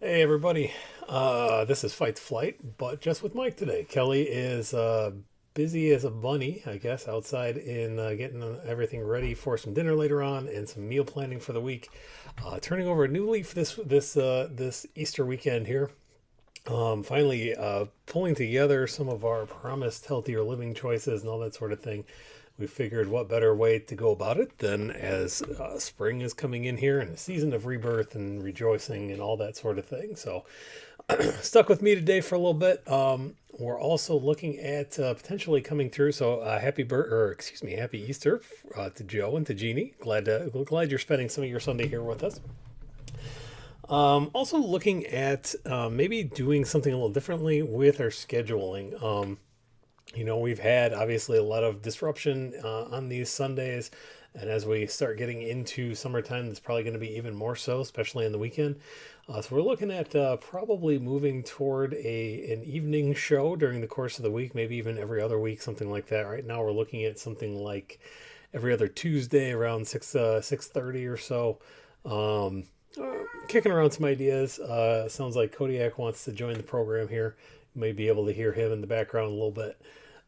Hey everybody, this is Fight2Flight, but just with Mike today. Kelly is busy as a bunny, I guess, outside in getting everything ready for some dinner later on and some meal planning for the week. Turning over a new leaf this Easter weekend here. Finally, pulling together some of our promised healthier living choices and all that sort of thing. We figured what better way to go about it than as spring is coming in here and a season of rebirth and rejoicing and all that sort of thing. So, stuck with me today for a little bit. We're also looking at potentially coming through. So, happy Easter to Joe and to Jeannie. Glad you're spending some of your Sunday here with us. Also looking at maybe doing something a little differently with our scheduling. We've had obviously a lot of disruption on these Sundays, and as we start getting into summertime, it's probably going to be even more so, especially in the weekend. So we're looking at probably moving toward an evening show during the course of the week, maybe even every other week, something like that. Right now, we're looking at something like every other Tuesday around 6:30 or so. Um, Kicking around some ideas. Sounds like Kodiak wants to join the program here. You may be able to hear him in the background a little bit.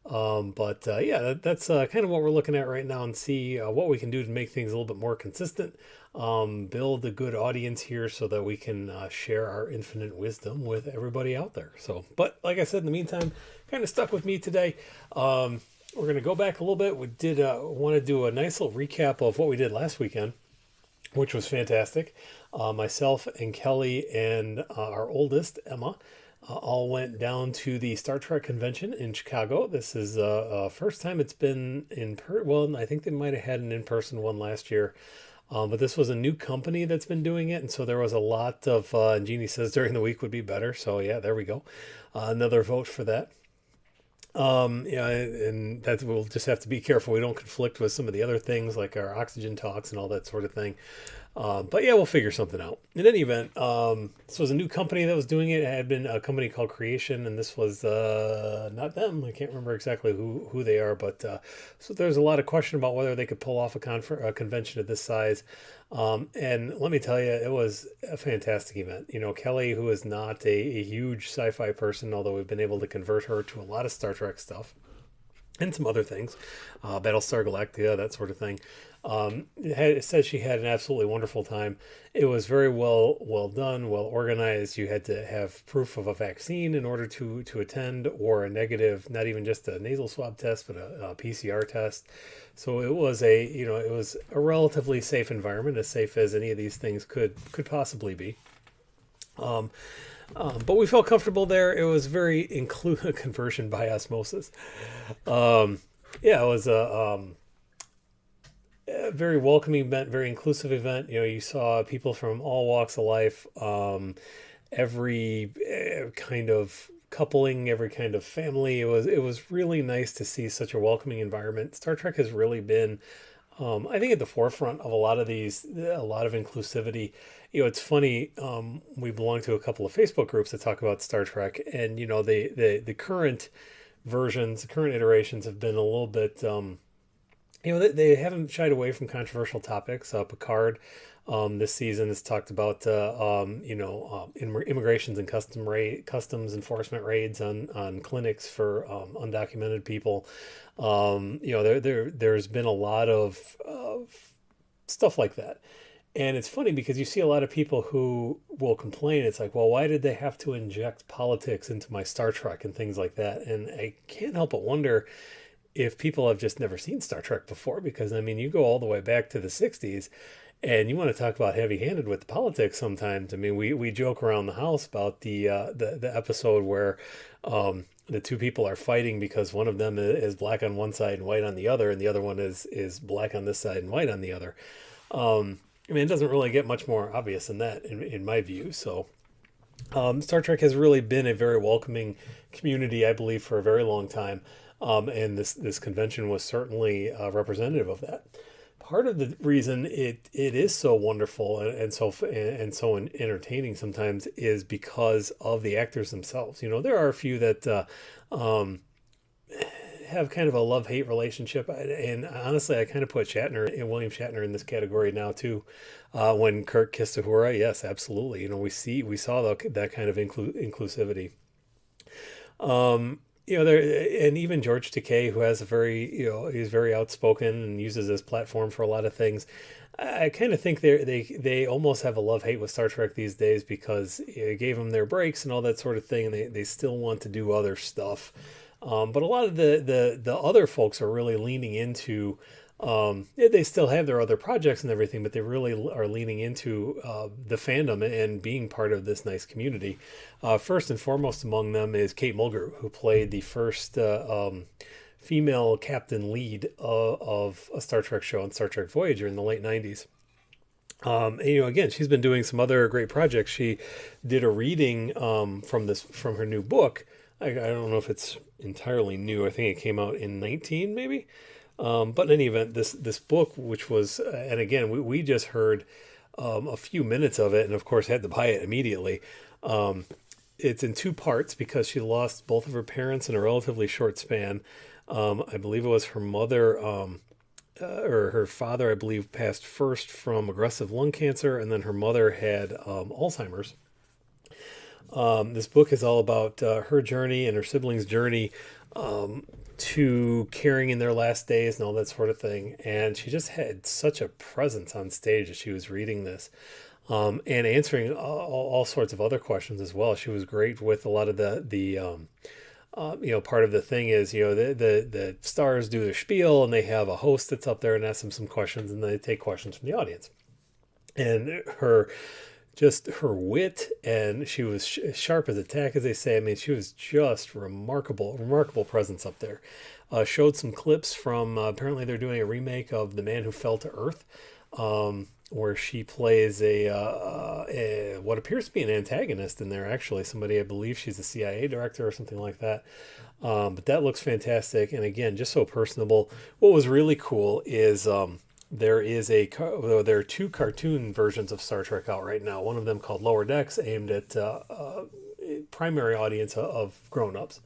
But yeah, that's kind of what we're looking at right now and see what we can do to make things a little bit more consistent. Build a good audience here so that we can share our infinite wisdom with everybody out there. So, but like I said, in the meantime, kind of stuck with me today. We're going to go back a little bit. We did want to do a nice little recap of what we did last weekend, which was fantastic. Myself and Kelly and our oldest, Emma, all went down to the Star Trek convention in Chicago. This is first time it's been well, I think they might have had an in-person one last year. But this was a new company that's been doing it, and so there was a lot of, and Jeannie says during the week would be better. So yeah, there we go. Another vote for that. Yeah, and that we'll just have to be careful we don't conflict with some of the other things like our oxygen talks and all that sort of thing. But yeah, we'll figure something out. In any event, this was a new company that was doing it. It had been a company called Creation, and this was not them. I can't remember exactly who they are, but so there's a lot of question about whether they could pull off a convention of this size. And let me tell you, it was a fantastic event. Kelly, who is not a huge sci-fi person, although we've been able to convert her to a lot of Star Trek stuff and some other things, Battlestar Galactica, that sort of thing. It says she had an absolutely wonderful time. It was very well done, well organized. You had to have proof of a vaccine in order to attend, or a negative, not even just a nasal swab test, but a PCR test. So it was a relatively safe environment, as safe as any of these things could possibly be. Um, but we felt comfortable there. It was very include conversion by osmosis. Um, yeah, it was a very welcoming event, very inclusive event. You saw people from all walks of life, every kind of coupling, every kind of family. It was really nice to see such a welcoming environment. Star Trek has really been, I think, at the forefront of a lot of inclusivity. It's funny. We belong to a couple of Facebook groups that talk about Star Trek, and the current versions, the current iterations have been a little bit. They haven't shied away from controversial topics. Picard this season has talked about immigrations and customs enforcement raids on clinics for undocumented people. There's been a lot of stuff like that. And it's funny because you see a lot of people who will complain. It's like, well, why did they have to inject politics into my Star Trek and things like that? And I can't help but wonder if people have just never seen Star Trek before, because I mean, you go all the way back to the 60s and you want to talk about heavy-handed with the politics sometimes. I mean, we joke around the house about the episode where the two people are fighting because one of them is black on one side and white on the other, and the other one is black on this side and white on the other. I mean, it doesn't really get much more obvious than that in my view. So Star Trek has really been a very welcoming community, I believe, for a very long time. And this convention was certainly representative of that. Part of the reason it is so wonderful and so entertaining sometimes is because of the actors themselves. There are a few that have kind of a love-hate relationship, and honestly, I kind of put Shatner and William Shatner in this category now too. When Kirk kissed Uhura, yes, absolutely. We saw that kind of inclusivity. There, and even George Takei, who has a very, he's very outspoken and uses this platform for a lot of things. I kind of think they almost have a love hate with Star Trek these days because it gave them their breaks and all that sort of thing, and they still want to do other stuff. But a lot of the other folks are really leaning into. Yeah, they still have their other projects and everything, but they really are leaning into the fandom and being part of this nice community. First and foremost among them is Kate Mulgrew, who played the first female captain lead of a Star Trek show on Star Trek Voyager in the late 90s. Again, she's been doing some other great projects. She did a reading from her new book. I don't know if it's entirely new. I think it came out in 19 maybe. But in any event, this book, which was, and again, we just heard a few minutes of it, and of course had to buy it immediately. It's in two parts because she lost both of her parents in a relatively short span. I believe it was her mother, or her father, I believe, passed first from aggressive lung cancer, and then her mother had Alzheimer's. This book is all about her journey and her siblings' journey to caring in their last days and all that sort of thing. And she just had such a presence on stage as she was reading this, and answering all sorts of other questions as well. She was great with a lot of part of the thing is, the stars do their spiel and they have a host that's up there and asks them some questions, and they take questions from the audience. And her wit, and she was sharp as a tack, as they say. I mean, she was just remarkable presence up there. Showed some clips from, apparently they're doing a remake of The Man Who Fell to Earth, where she plays what appears to be an antagonist in there, actually. Somebody, I believe she's a CIA director or something like that. But that looks fantastic. And again, just so personable. What was really cool is, there are two cartoon versions of Star Trek out right now. One of them called Lower Decks, aimed at primary audience of grown-ups.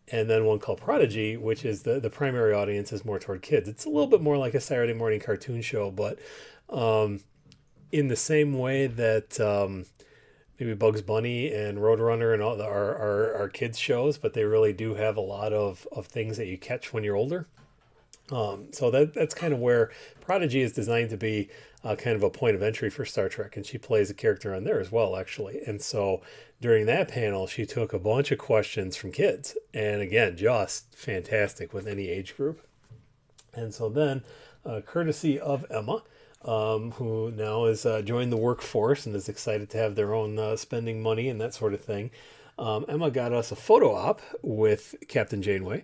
And then one called Prodigy, which is the primary audience is more toward kids. It's a little bit more like a Saturday morning cartoon show, but in the same way that maybe Bugs Bunny and Roadrunner and all are kids shows, but they really do have a lot of things that you catch when you're older. So that's kind of where Prodigy is designed to be kind of a point of entry for Star Trek, and she plays a character on there as well, actually. And so during that panel, she took a bunch of questions from kids, and again, just fantastic with any age group. And so then, courtesy of Emma, who now has joined the workforce and is excited to have their own spending money and that sort of thing, Emma got us a photo op with Captain Janeway.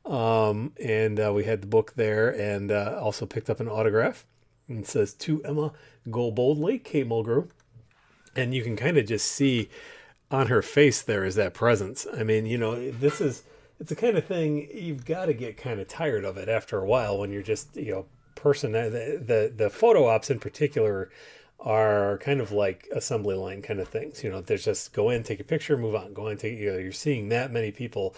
And we had the book there, and also picked up an autograph. And it says, "To Emma, go boldly, Kate Mulgrew." And you can kind of just see on her face there is that presence. I mean, it's the kind of thing you've got to get kind of tired of it after a while when you're just, the photo ops in particular are kind of like assembly line kind of things. There's just go in, take a picture, move on, go in, take, you're seeing that many people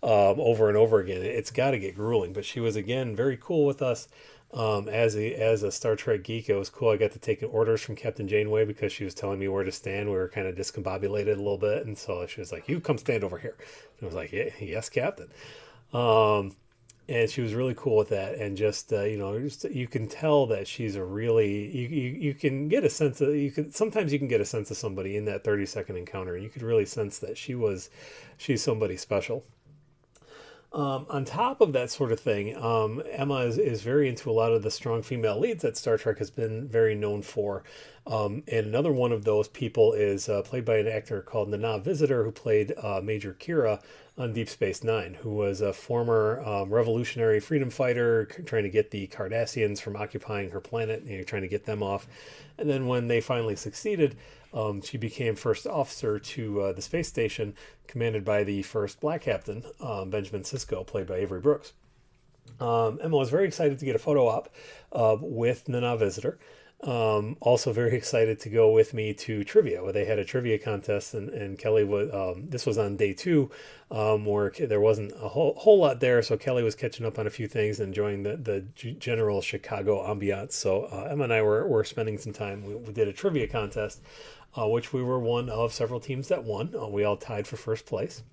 over and over again. It's got to get grueling. But she was, again, very cool with us. As a Star Trek geek, it was cool. I got to take orders from Captain Janeway because she was telling me where to stand. We were kind of discombobulated a little bit, and so she was like, "You come stand over here." And I was like, "Yeah, yes, Captain." And she was really cool with that, and just you can tell that she's a really you can get a sense of sometimes you can get a sense of somebody in that 30-second encounter, and you could really sense that she's somebody special. On top of that sort of thing, Emma is very into a lot of the strong female leads that Star Trek has been very known for. And another one of those people is played by an actor called Nana Visitor, who played Major Kira on Deep Space Nine, who was a former revolutionary freedom fighter trying to get the Cardassians from occupying her planet, trying to get them off. And then when they finally succeeded, she became first officer to the space station, commanded by the first black captain, Benjamin Sisko, played by Avery Brooks. Emma was very excited to get a photo op with Nana Visitor. Also very excited to go with me to trivia, where they had a trivia contest, and Kelly was, this was on day two, where there wasn't a whole lot there. So Kelly was catching up on a few things, and enjoying the general Chicago ambiance. So Emma and I were spending some time. We did a trivia contest, which we were one of several teams that won. We all tied for first place,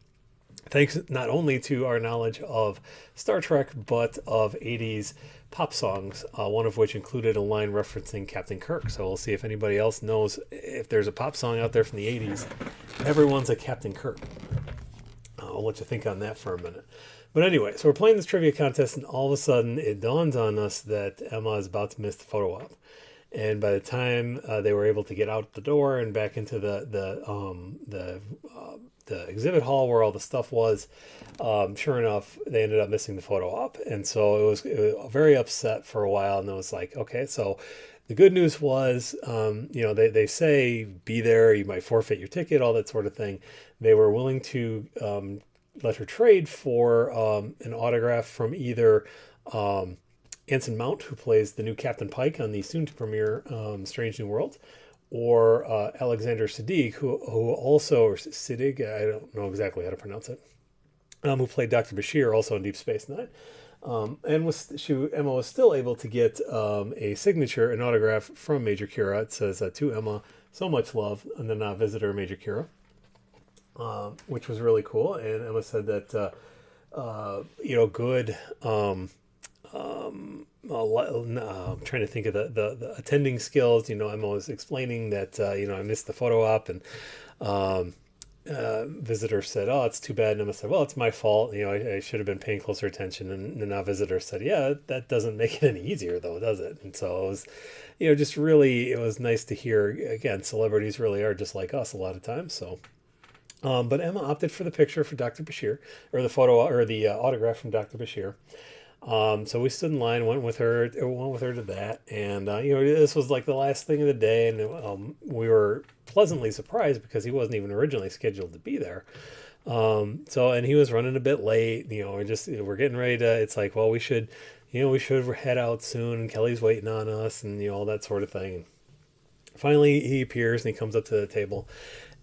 thanks not only to our knowledge of Star Trek, but of 80s pop songs, one of which included a line referencing Captain Kirk. So we'll see if anybody else knows if there's a pop song out there from the 80s. Everyone's a Captain Kirk. I'll let you think on that for a minute. But anyway, so we're playing this trivia contest, and all of a sudden it dawns on us that Emma is about to miss the photo op. And by the time they were able to get out the door and back into the exhibit hall where all the stuff was, sure enough, they ended up missing the photo op. And so it was very upset for a while. And it was like, okay, so the good news was, they say be there, you might forfeit your ticket, all that sort of thing. They were willing to let her trade for an autograph from either Anson Mount, who plays the new Captain Pike on the soon-to-premiere Strange New Worlds, or Alexander Siddig, who also, or Siddig, I don't know exactly how to pronounce it, who played Dr. Bashir, also in Deep Space Nine. And Emma was still able to get a signature, an autograph from Major Kira. It says, to Emma, so much love, and then visitor Major Kira, which was really cool. And Emma said that, good... I'm trying to think of the attending skills. Emma was explaining that, I missed the photo op, and visitor said, oh, it's too bad. And Emma said, well, it's my fault. I should have been paying closer attention. And the visitor said, yeah, that doesn't make it any easier though, does it? And so it was, just really, it was nice to hear, again, celebrities really are just like us a lot of times. So, but Emma opted for the picture for Dr. Bashir, or the photo, or the autograph from Dr. Bashir. So we stood in line, went with her to that, and this was like the last thing of the day, and we were pleasantly surprised because he wasn't even originally scheduled to be there. And he was running a bit late. We're getting ready to. It's like, well, we should head out soon, and Kelly's waiting on us, and all that sort of thing. And finally, he appears and he comes up to the table,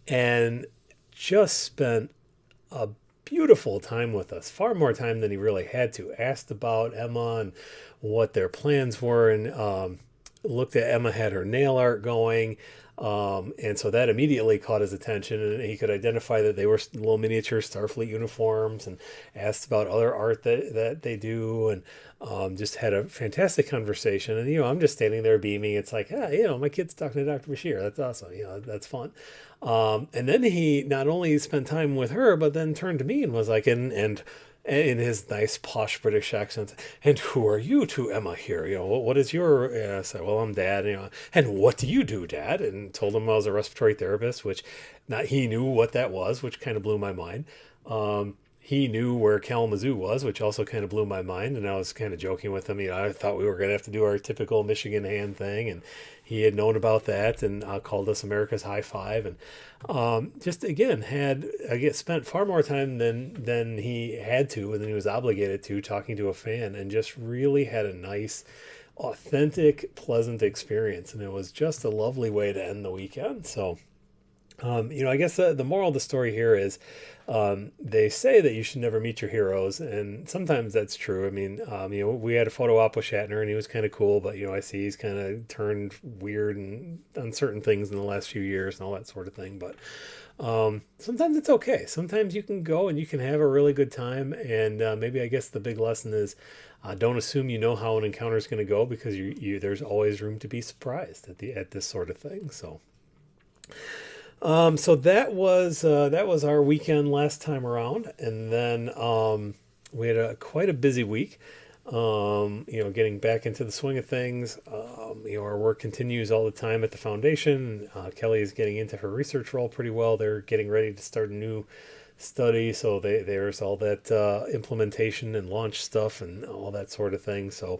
and just spent a beautiful time with us, far more time than he really had to. Asked about Emma and what their plans were, and looked at Emma had her nail art going, and so that immediately caught his attention, and he could identify that they were little miniature Starfleet uniforms, and asked about other art that they do, and just had a fantastic conversation. And I'm just standing there beaming. It's like, my kid's talking to Dr. Bashir. That's awesome. That's fun. And then he not only spent time with her, but then turned to me and was like, and in his nice posh British accent, and who are you to Emma here? What is your? I said, well, I'm Dad. And what do you do, Dad? And told him I was a respiratory therapist, which not he knew what that was, which kind of blew my mind. He knew where Kalamazoo was, which also kind of blew my mind. And I was kind of joking with him. I thought we were going to have to do our typical Michigan hand thing. And he had known about that and called us America's High Five. And just, again, spent far more time than he had to and than he was obligated to talking to a fan, and just really had a nice, authentic, pleasant experience. And it was just a lovely way to end the weekend. So, I guess the moral of the story here is, they say that you should never meet your heroes, and sometimes that's true. I mean, we had a photo op with Shatner, and he was kind of cool, but I see he's kind of turned weird and on certain things in the last few years and all that sort of thing. But sometimes it's okay. Sometimes you can go and you can have a really good time, and maybe I guess the big lesson is, don't assume you know how an encounter is going to go, because there's always room to be surprised at this sort of thing. So. So that was our weekend last time around, and then we had quite a busy week. Getting back into the swing of things. Our work continues all the time at the foundation. Kelly is getting into her research role pretty well. They're getting ready to start a new study, so there's all that implementation and launch stuff and all that sort of thing. So.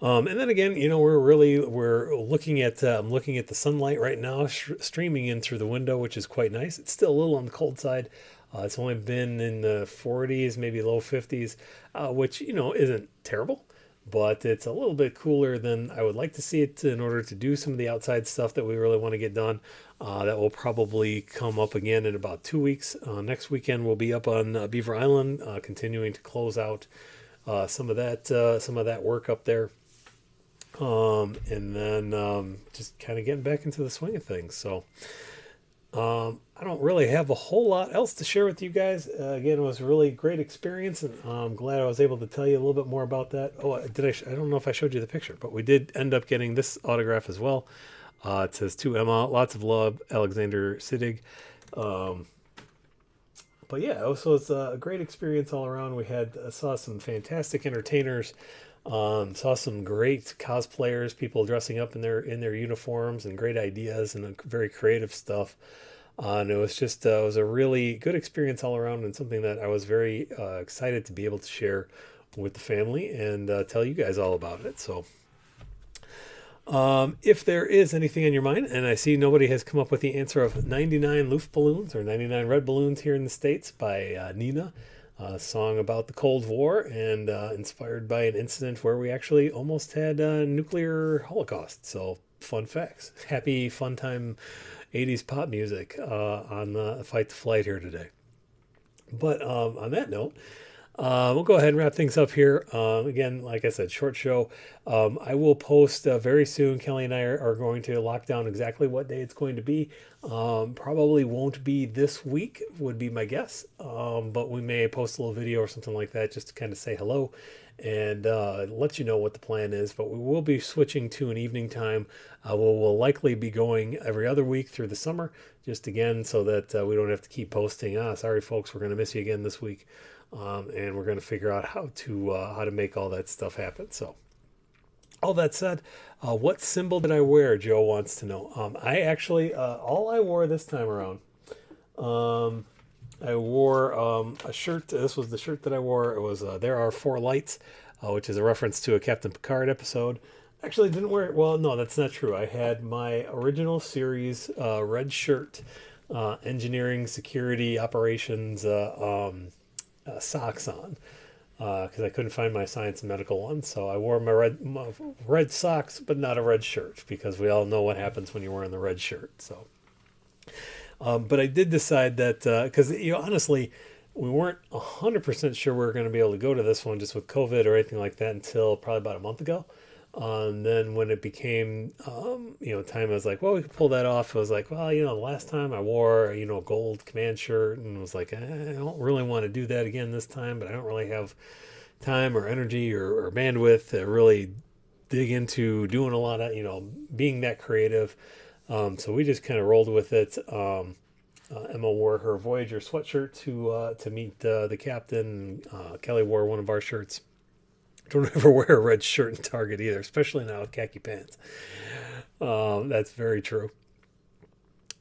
And then again, we're looking at, I'm looking at the sunlight right now, streaming in through the window, which is quite nice. It's still a little on the cold side. It's only been in the 40s, maybe low 50s, which, isn't terrible. but it's a little bit cooler than I would like to see it in order to do some of the outside stuff that we really want to get done. That will probably come up again in about 2 weeks. Next weekend we'll be up on Beaver Island, continuing to close out some of that work up there, and then just kind of getting back into the swing of things. So I don't really have a whole lot else to share with you guys. Again, it was a really great experience, and I'm glad I was able to tell you a little bit more about that. Oh, did I? I don't know if I showed you the picture, but we did end up getting this autograph as well. It says to Emma, lots of love, Alexander Siddig. Um, but yeah, so it's a great experience all around. We had saw some fantastic entertainers, saw some great cosplayers, people dressing up in their uniforms, and great ideas and very creative stuff. And it was just it was a really good experience all around, and something that I was very excited to be able to share with the family and tell you guys all about it. So if there is anything on your mind, and I see nobody has come up with the answer of 99 Luftballons or 99 Red Balloons here in the States by Nina, a song about the Cold War and inspired by an incident where we actually almost had a nuclear holocaust. So, fun facts. Happy, fun time 80s pop music on the Fight2Flight here today. But on that note, we'll go ahead and wrap things up here. Again, like I said, short show. I will post very soon. Kelly and I are going to lock down exactly what day it's going to be. Probably won't be this week, would be my guess. But we may post a little video or something like that just to kind of say hello and let you know what the plan is. But we will be switching to an evening time. We'll likely be going every other week through the summer, just again so that we don't have to keep posting. Sorry, folks, we're going to miss you again this week. And we're going to figure out how to make all that stuff happen. So, all that said, what symbol did I wear? Joe wants to know. I actually all I wore this time around. I wore a shirt. This was the shirt that I wore. It was "There Are Four Lights," which is a reference to a Captain Picard episode. Actually, didn't wear it. Well, no, that's not true. I had my original series red shirt, engineering, security, operations. Socks on because I couldn't find my science and medical one, so I wore my red socks, but not a red shirt because we all know what happens when you're wearing the red shirt. So, but I did decide that because honestly, we weren't 100% sure we were going to be able to go to this one just with COVID or anything like that until probably about a month ago. And then when it became, time, I was like, well, we could pull that off. I was like, well, the last time I wore, a gold command shirt and was like, I don't really want to do that again this time, but I don't really have time or energy or bandwidth to really dig into doing a lot of, being that creative. So we just kind of rolled with it. Emma wore her Voyager sweatshirt to meet the captain. Kelly wore one of our shirts. Don't ever wear a red shirt in Target either, especially now with khaki pants. That's very true.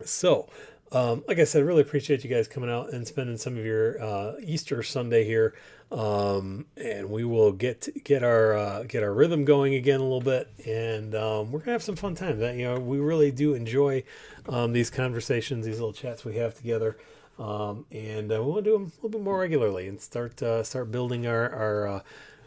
So, like I said, really appreciate you guys coming out and spending some of your Easter Sunday here, and we will get our rhythm going again a little bit, and we're gonna have some fun times. We really do enjoy these conversations, these little chats we have together, and we want to do them a little bit more regularly and start building our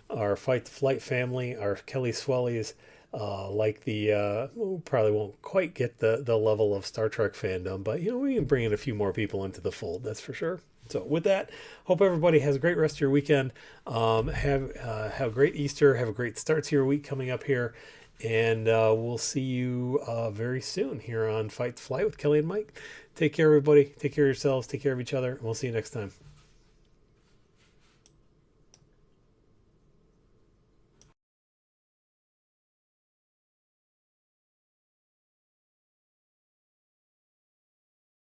Fight2Flight family, our Kelly Swellies, we probably won't quite get the level of Star Trek fandom, but we can bring in a few more people into the fold, that's for sure. So with that, hope everybody has a great rest of your weekend. Have a great Easter, have a great start to your week coming up here, and we'll see you very soon here on Fight2Flight with Kelly and Mike. Take care, everybody. Take care of yourselves. Take care of each other, and we'll see you next time.